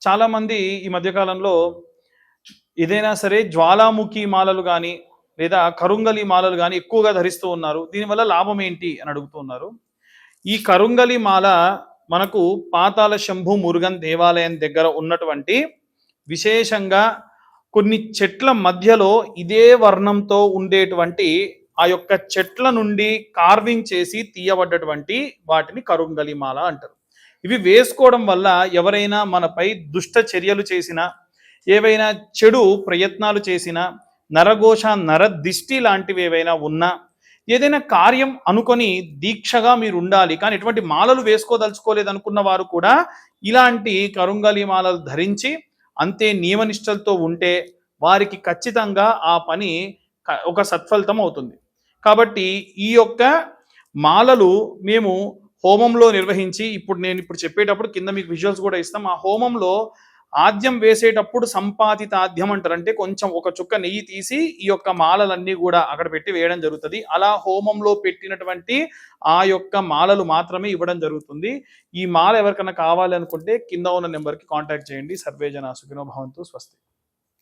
చాలామంది ఈ మధ్యకాలంలో ఏదైనా సరే జ్వాలాముఖి మాలలు గాని, లేదా కరుంగలి మాలలు గాని ఎక్కువగా ధరిస్తూ ఉన్నారు. దీనివల్ల లాభం ఏంటి అని అడుగుతూ ఉన్నారు. ఈ కరుంగలి మాల మనకు పాతాళ శంభు మురుగన్ దేవాలయం దగ్గర ఉన్నటువంటి విశేషంగా కొన్ని చెట్ల మధ్యలో ఇదే వర్ణంతో ఉండేటువంటి ఆ యొక్క చెట్ల నుండి కార్వింగ్ చేసి తీయబడ్డటువంటి వాటిని కరుంగలి మాల అంటారు. ఇవి వేసుకోవడం వల్ల ఎవరైనా మనపై దుష్ట చర్యలు చేసినా, ఏవైనా చెడు ప్రయత్నాలు చేసినా, నరఘోష నరదిష్టి లాంటివి ఏవైనా ఉన్నా, ఏదైనా కార్యం అనుకొని దీక్షగా మీరు ఉండాలి కానీ ఎటువంటి మాలలు వేసుకోదలుచుకోలేదు అనుకున్న వారు కూడా ఇలాంటి కరుంగలి మాలలు ధరించి అంతే నియమనిష్టలతో ఉంటే వారికి ఖచ్చితంగా ఆ పని ఒక సత్ఫలితం అవుతుంది. కాబట్టి ఈ యొక్క మాలలు మేము హోమంలో నిర్వహించి నేను ఇప్పుడు చెప్పేటప్పుడు కింద మీకు విజువల్స్ కూడా ఇస్తాం. ఆ హోమంలో ఆద్యం వేసేటప్పుడు సంపాదితాద్యం అంటారు. అంటే కొంచెం ఒక చుక్క నెయ్యి తీసి ఈ యొక్క మాలలన్నీ కూడా అక్కడ పెట్టి వేయడం జరుగుతుంది. అలా హోమంలో పెట్టినటువంటి ఆ యొక్క మాలలు మాత్రమే ఇవ్వడం జరుగుతుంది. ఈ మాల ఎవరికైనా కావాలి అనుకుంటే కింద ఉన్న నెంబర్కి కాంటాక్ట్ చేయండి. సర్వే జనా సుఖినో భవంతు. స్వస్తి.